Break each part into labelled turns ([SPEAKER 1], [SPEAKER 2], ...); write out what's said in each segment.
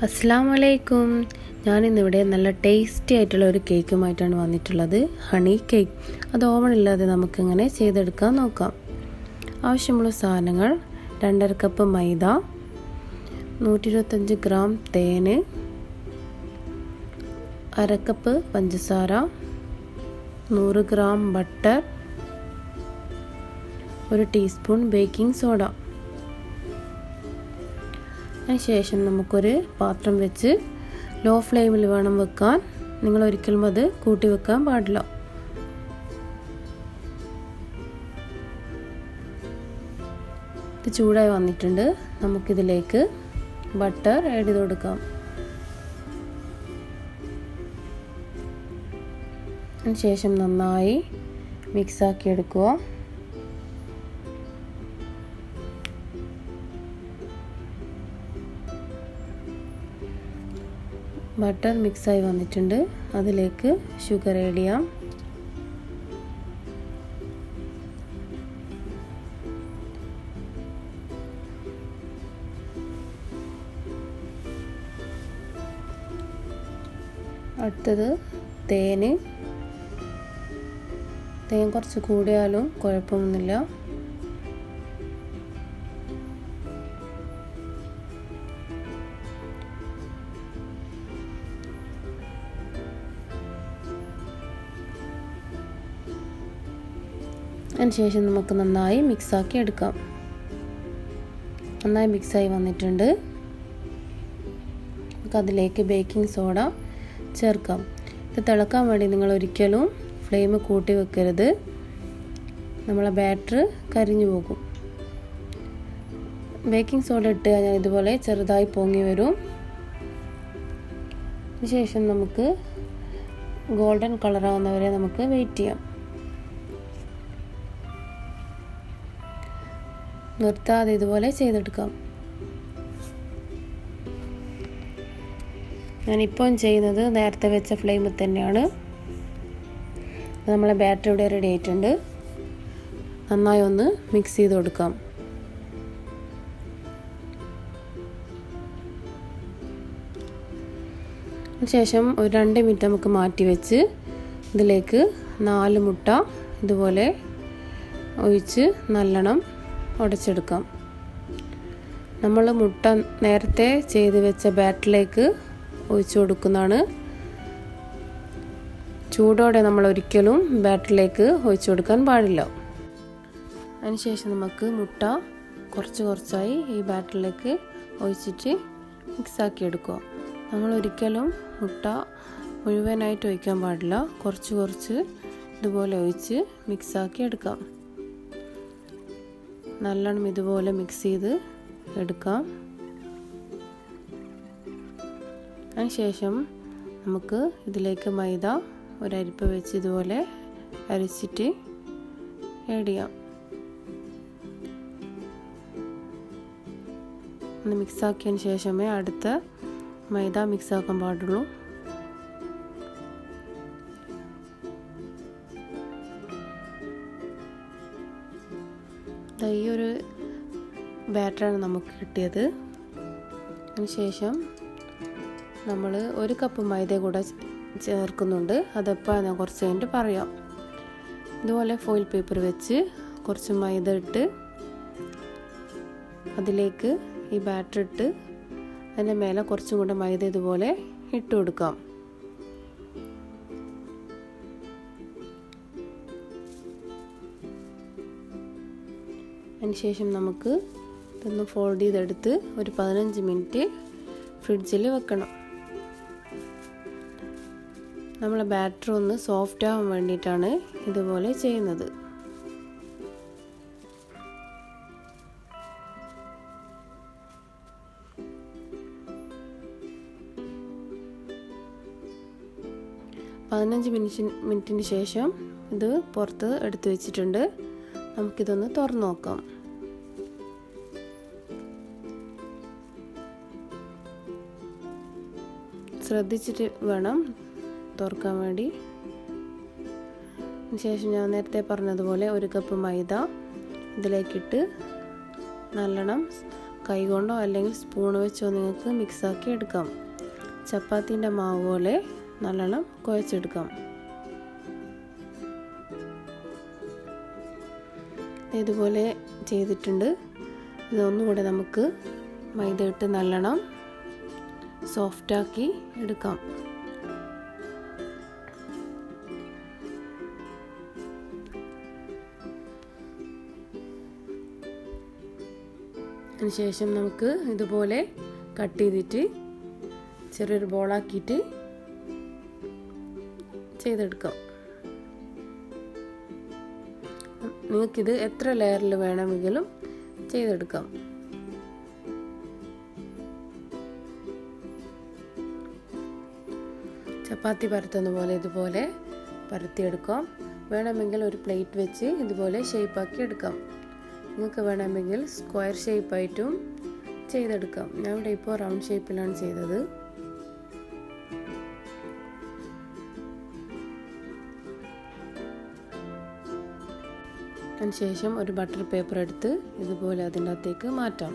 [SPEAKER 1] അസ്സലാമു അലൈക്കും. ഞാനിന്നിവിടെ നല്ല ടേസ്റ്റി ആയിട്ടുള്ള ഒരു കേക്കുമായിട്ടാണ് വന്നിട്ടുള്ളത്. Honey cake. അത് ഓവണില്ലാതെ നമുക്കിങ്ങനെ ചെയ്തെടുക്കാൻ നോക്കാം. ആവശ്യമുള്ള സാധനങ്ങൾ: 2.5 കപ്പ് മൈദ, 125 ഗ്രാം തേന്, 1/2 കപ്പ് പഞ്ചസാര, 100 gram butter, 1 teaspoon baking soda. അതിനുശേഷം നമുക്കൊരു പാത്രം വെച്ച് ലോ ഫ്ലെയിമിൽ വേണം വെക്കാൻ. നിങ്ങൾ ഒരിക്കലും അത് കൂട്ടി വെക്കാൻ പാടില്ല. ഇത് ചൂടായി വന്നിട്ടുണ്ട്. നമുക്കിതിലേക്ക് ബട്ടർ ആഡ് ചെയ്ത് കൊടുക്കാം. അതിനുശേഷം നന്നായി മിക്സാക്കി എടുക്കുക. ബട്ടർ മിക്സായി വന്നിട്ടുണ്ട്. അതിലേക്ക് ഷുഗർ ആഡ് ചെയ്യാം. അടുത്തത് തേൻ കുറച്ച് കൂടിയാലും കുഴപ്പമൊന്നുമില്ല. അതിനുശേഷം നമുക്ക് നന്നായി മിക്സാക്കി എടുക്കാം. നന്നായി മിക്സായി വന്നിട്ടുണ്ട്. നമുക്കതിലേക്ക് ബേക്കിംഗ് സോഡ ചേർക്കാം. ഇത് തിളക്കാൻ വേണ്ടി നിങ്ങൾ ഒരിക്കലും ഫ്ലെയിം കൂട്ടി വെക്കരുത്. നമ്മളെ ബാറ്റർ കരിഞ്ഞു പോകും. ബേക്കിംഗ് സോഡ ഇട്ട് കഴിഞ്ഞാൽ ഇതുപോലെ ചെറുതായി പൊങ്ങി വരും. അതിനുശേഷം നമുക്ക് ഗോൾഡൻ കളറാവുന്നവരെ നമുക്ക് വെയിറ്റ് ചെയ്യാം. നിർത്താതെ ഇതുപോലെ ചെയ്തെടുക്കാം. ഞാനിപ്പം ചെയ്യുന്നത് നേരത്തെ വെച്ച ഫ്ലെയിമിൽ തന്നെയാണ്. നമ്മളെ ബാറ്റർ ഇവിടെ റെഡി ആയിട്ടുണ്ട്. നന്നായി ഒന്ന് മിക്സ് ചെയ്ത് കൊടുക്കാം. ശേഷം ഒരു 2 മിനിറ്റ് നമുക്ക് മാറ്റി വെച്ച് ഇതിലേക്ക് 4 മുട്ട ഇതുപോലെ ഒഴിച്ച് നല്ലോണം ഉടച്ചെടുക്കാം. നമ്മൾ മുട്ട നേരത്തെ ചെയ്ത് വെച്ച ബാറ്ററിലേക്ക് ഒഴിച്ചു കൊടുക്കുന്നതാണ്. ചൂടോടെ നമ്മൾ ഒരിക്കലും ബാറ്ററിലേക്ക് ഒഴിച്ചു കൊടുക്കാൻ പാടില്ല. അതിനുശേഷം നമുക്ക് മുട്ട കുറച്ചായി ഈ ബാറ്ററിലേക്ക് ഒഴിച്ചിട്ട് മിക്സാക്കി എടുക്കുക. നമ്മൾ ഒരിക്കലും മുട്ട മുഴുവനായിട്ട് ഒഴിക്കാൻ പാടില്ല. കുറച്ച് ഇതുപോലെ ഒഴിച്ച് മിക്സാക്കി എടുക്കാം. നല്ലോണം ഇതുപോലെ മിക്സ് ചെയ്ത് എടുക്കാം. അതിനുശേഷം നമുക്ക് ഇതിലേക്ക് മൈദ ഒരു അരിപ്പ വെച്ച് ഇതുപോലെ അരിച്ചിട്ട് ആഡ് ചെയ്യാം. ഒന്ന് മിക്സാക്കിയതിന് ശേഷമേ അടുത്ത മൈദ മിക്സാക്കാൻ പാടുള്ളൂ. ഈ ഒരു ബാറ്ററാണ് നമുക്ക് കിട്ടിയത്. അതിനുശേഷം നമ്മൾ 1 കപ്പ് മൈദ കൂടെ ചേർക്കുന്നുണ്ട്. അതെപ്പോൾ ഞാൻ കുറച്ച് കഴിഞ്ഞിട്ട് പറയാം. ഇതുപോലെ ഫോയിൽ പേപ്പർ വെച്ച് കുറച്ച് മൈദ ഇട്ട് അതിലേക്ക് ഈ ബാറ്റർ ഇട്ട് അതിൻ്റെ മേലെ കുറച്ചും കൂടെ മൈദ ഇതുപോലെ ഇട്ട് കൊടുക്കാം. അതിനുശേഷം നമുക്ക് ഇതൊന്ന് ഫോൾഡ് ചെയ്തെടുത്ത് ഒരു 15 മിനിറ്റ് ഫ്രിഡ്ജിൽ വെക്കണം. നമ്മളെ ബാറ്റർ ഒന്ന് സോഫ്റ്റ് ആവാൻ വേണ്ടിയിട്ടാണ് ഇതുപോലെ ചെയ്യുന്നത്. പതിനഞ്ച് മിനിറ്റിന് ശേഷം ഇത് പുറത്ത് എടുത്ത് വെച്ചിട്ടുണ്ട്. നമുക്കിതൊന്ന് തുറന്നു നോക്കാം. ശ്രദ്ധിച്ചിട്ട് വേണം തുറക്കാൻ വേണ്ടി. ശേഷം ഞാൻ നേരത്തെ പറഞ്ഞതുപോലെ 1 കപ്പ് മൈദ ഇതിലേക്കിട്ട് നല്ലോണം കൈകൊണ്ടോ അല്ലെങ്കിൽ സ്പൂൺ വെച്ചോ നിങ്ങൾക്ക് മിക്സാക്കി എടുക്കാം. ചപ്പാത്തിൻ്റെ മാവ് പോലെ നല്ലോണം കുഴച്ചെടുക്കാം. ഇതുപോലെ ചെയ്തിട്ടുണ്ട്. ഇതൊന്നുകൂടെ നമുക്ക് മൈദ ഇട്ട് നല്ലോണം സോഫ്റ്റാക്കി എടുക്കാം. അതിനുശേഷം നമുക്ക് ഇതുപോലെ കട്ട് ചെയ്തിട്ട് ചെറിയൊരു ബോളാക്കിയിട്ട് ചെയ്തെടുക്കാം. നിങ്ങൾക്കിത് എത്ര ലെയറിൽ വേണമെങ്കിലും ചെയ്തെടുക്കാം. ചപ്പാത്തി പരത്തുന്ന പോലെ ഇതുപോലെ പരത്തിയെടുക്കാം. വേണമെങ്കിൽ ഒരു പ്ലേറ്റ് വെച്ച് ഇതുപോലെ ഷേപ്പാക്കി എടുക്കാം. നിങ്ങൾക്ക് വേണമെങ്കിൽ സ്ക്വയർ ഷേപ്പായിട്ടും ചെയ്തെടുക്കാം. ഞാൻ ഇവിടെ ഇപ്പോൾ റൗണ്ട് ഷേപ്പിലാണ് ചെയ്തത്. അതിനുശേഷം ഒരു ബട്ടർ പേപ്പർ എടുത്ത് ഇതുപോലെ അതിൻ്റെ അകത്തേക്ക് മാറ്റാം.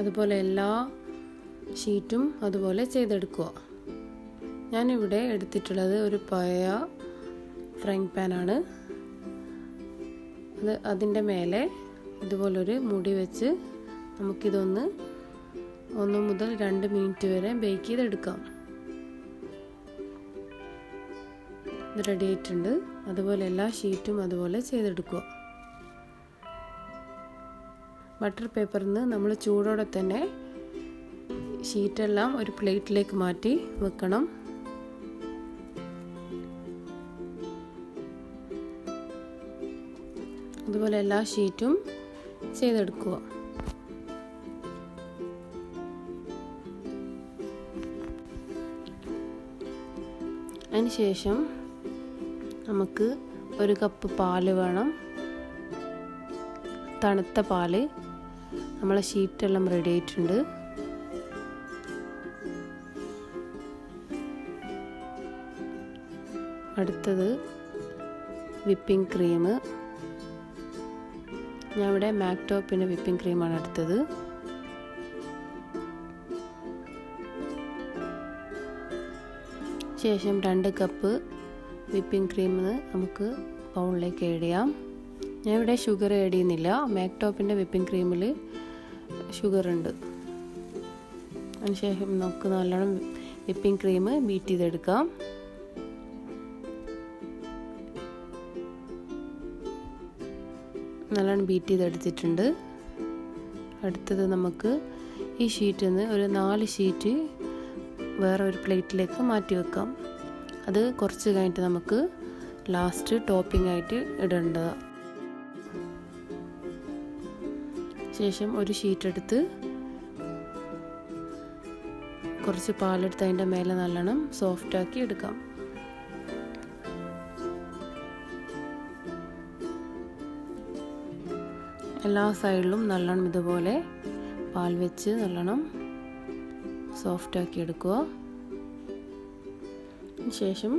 [SPEAKER 1] അതുപോലെ എല്ലാ ഷീറ്റും അതുപോലെ ചെയ്തെടുക്കുക. ഞാനിവിടെ എടുത്തിട്ടുള്ളത് ഒരു പഴയ ഫ്രൈങ് പാനാണ്. അതിൻ്റെ മേലെ ഇതുപോലൊരു മുടി വെച്ച് നമുക്കിതൊന്ന് 1 മുതൽ 2 മിനിറ്റ് വരെ ബേക്ക് ചെയ്തെടുക്കാം. ഇത് റെഡി ആയിട്ടുണ്ട്. അതുപോലെ എല്ലാ ഷീറ്റും അതുപോലെ ചെയ്തെടുക്കുക. ബട്ടർ പേപ്പറിൽ നിന്ന് നമ്മൾ ചൂടോടെ തന്നെ ഷീറ്റെല്ലാം ഒരു പ്ലേറ്റിലേക്ക് മാറ്റി വെക്കണം. അതുപോലെ എല്ലാ ഷീറ്റും ചെയ്തെടുക്കുക. അതിനുശേഷം നമുക്ക് 1 കപ്പ് പാല് വേണം. തണുത്ത പാല്. നമ്മളെ ഷീറ്റെല്ലാം റെഡി ആയിട്ടുണ്ട്. അടുത്തത് വിപ്പിംഗ് ക്രീം. ഞാൻ ഇവിടെ മാക്ടോപ്പിൻ്റെ വിപ്പിംഗ് ക്രീമാണ് എടുത്തത്. ശേഷം 2 കപ്പ് വിപ്പിംഗ് ക്രീം നമുക്ക് ബൗളിലേക്ക് ആഡ് ചെയ്യാം. ഞാൻ ഇവിടെ ഷുഗർ ആഡ് ചെയ്യുന്നില്ല. മാക്ടോപ്പിൻ്റെ വിപ്പിംഗ് ക്രീമിൽ ഷുഗർ ഉണ്ട്. അതിനുശേഷം നമുക്ക് നല്ലോണം വിപ്പിംഗ് ക്രീം ബീറ്റ് ചെയ്തെടുക്കാം. നല്ലോണം ബീറ്റ് ചെയ്തെടുത്തിട്ടുണ്ട്. അടുത്തത് നമുക്ക് ഈ ഷീറ്റിൽ നിന്ന് ഒരു 4 ഷീറ്റ് വേറെ ഒരു പ്ലേറ്റിലേക്ക് മാറ്റി വെക്കാം. അത് കുറച്ച് കഴിഞ്ഞിട്ട് നമുക്ക് ലാസ്റ്റ് ടോപ്പിംഗ് ആയിട്ട് ഇടേണ്ടതാണ്. ശേഷം ഒരു ഷീറ്റ് എടുത്ത് കുറച്ച് പാലെടുത്ത് അതിൻ്റെ മേലെ നല്ലോണം സോഫ്റ്റാക്കി എടുക്കാം. എല്ലാ സൈഡിലും നല്ലോണം ഇതുപോലെ പാൽ വെച്ച് നല്ലോണം സോഫ്റ്റാക്കി എടുക്കുക. ശേഷം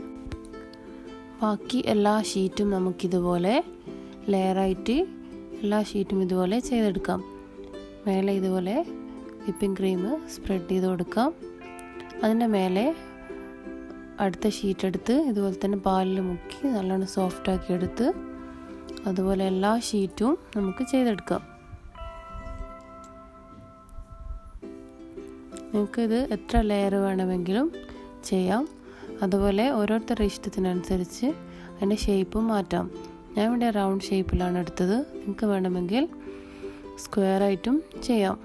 [SPEAKER 1] ബാക്കി എല്ലാ ഷീറ്റും നമുക്കിതുപോലെ ലെയറായിട്ട് എല്ലാ ഷീറ്റും ഇതുപോലെ ചെയ്തെടുക്കാം. മേലെ ഇതുപോലെ വിപ്പിംഗ് ക്രീം സ്പ്രെഡ് ചെയ്ത് കൊടുക്കാം. അതിൻ്റെ മേലെ അടുത്ത ഷീറ്റ് എടുത്ത് ഇതുപോലെ തന്നെ പാലിൽ മുക്കി നല്ലോണം സോഫ്റ്റാക്കി എടുത്ത് അതുപോലെ എല്ലാ ഷീറ്റും നമുക്ക് ചെയ്തെടുക്കാം. നിങ്ങൾക്കിത് എത്ര ലെയർ വേണമെങ്കിലും ചെയ്യാം. അതുപോലെ ഓരോരുത്തരുടെ ഇഷ്ടത്തിനനുസരിച്ച് അതിൻ്റെ ഷേപ്പും മാറ്റാം. ഞാൻ ഇവിടെ റൗണ്ട് ഷേപ്പിലാണ് എടുത്തത്. നിങ്ങൾക്ക് വേണമെങ്കിൽ സ്ക്വയറായിട്ടും ചെയ്യാം.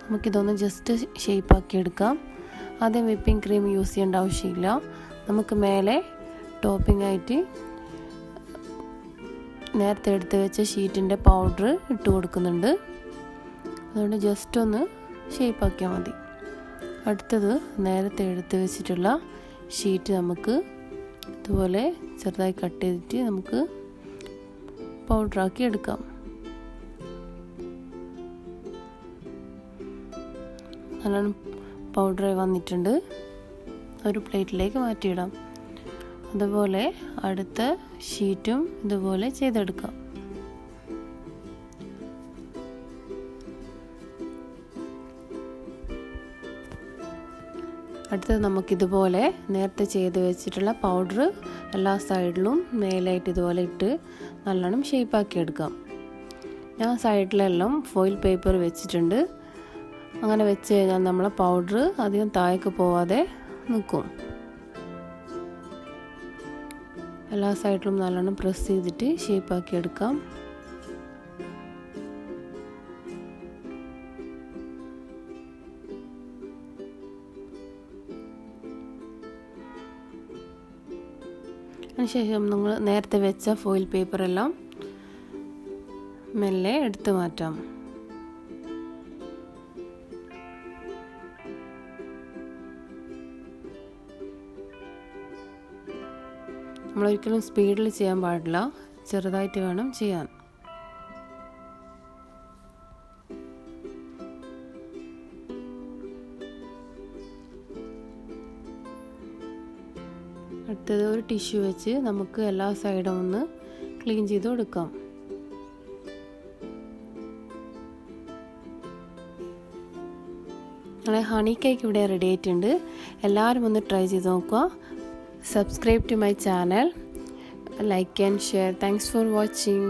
[SPEAKER 1] നമുക്കിതൊന്ന് ജസ്റ്റ് ഷേപ്പാക്കി എടുക്കാം. ആദ്യം വിപ്പിംഗ് ക്രീം യൂസ് ചെയ്യേണ്ട ആവശ്യമില്ല. നമുക്ക് മേലെ ടോപ്പിംഗ് ആയിട്ട് നേരത്തെ എടുത്ത് വെച്ച ഷീറ്റിൻ്റെ പൗഡർ ഇട്ട് കൊടുക്കുന്നുണ്ട്. അതുകൊണ്ട് ജസ്റ്റ് ഒന്ന് ഷേപ്പാക്കിയാൽ മതി. അടുത്തത് നേരത്തെ എടുത്ത് വെച്ചിട്ടുള്ള ഷീറ്റ് നമുക്ക് ഇതുപോലെ ചെറുതായി കട്ട് ചെയ്തിട്ട് നമുക്ക് പൗഡറാക്കി എടുക്കാം. നല്ലോണം പൗഡറായി വന്നിട്ടുണ്ട്. ഒരു പ്ലേറ്റിലേക്ക് മാറ്റിയിടാം. അതുപോലെ അടുത്ത ഷീറ്റും ഇതുപോലെ ചെയ്തെടുക്കാം. അടുത്തത് നമുക്കിതുപോലെ നേരത്തെ ചെയ്ത് വെച്ചിട്ടുള്ള പൗഡർ എല്ലാ സൈഡിലും മേലായിട്ട് ഇതുപോലെ ഇട്ട് നല്ലോണം ഷേപ്പാക്കി എടുക്കാം. ഞാൻ സൈഡിലെല്ലാം ഫോയിൽ പേപ്പർ വെച്ചിട്ടുണ്ട്. അങ്ങനെ വെച്ച് കഴിഞ്ഞാൽ നമ്മളെ പൗഡർ അധികം താഴേക്ക് പോവാതെ നിൽക്കും. എല്ലാ സൈഡിലും നല്ലോണം പ്രസ് ചെയ്തിട്ട് ഷേപ്പാക്കി എടുക്കാം. അതിനുശേഷം നമ്മൾ നേരത്തെ വെച്ച ഫോയിൽ പേപ്പറെല്ലാം മെല്ലെ എടുത്തു മാറ്റാം. നമ്മളൊരിക്കലും സ്പീഡിൽ ചെയ്യാൻ പാടില്ല, ചെറുതായിട്ട് വേണം ചെയ്യാൻ. അടുത്തത് ഒരു ടിഷ്യൂ വെച്ച് നമുക്ക് എല്ലാ സൈഡും ഒന്ന് ക്ലീൻ ചെയ്ത് കൊടുക്കാം. നമ്മളെ ഹണി കേക്ക് ഇവിടെ റെഡി ആയിട്ടുണ്ട്. എല്ലാവരും ഒന്ന് ട്രൈ ചെയ്ത് നോക്കുക. Subscribe to my channel, like and share. Thanks for watching.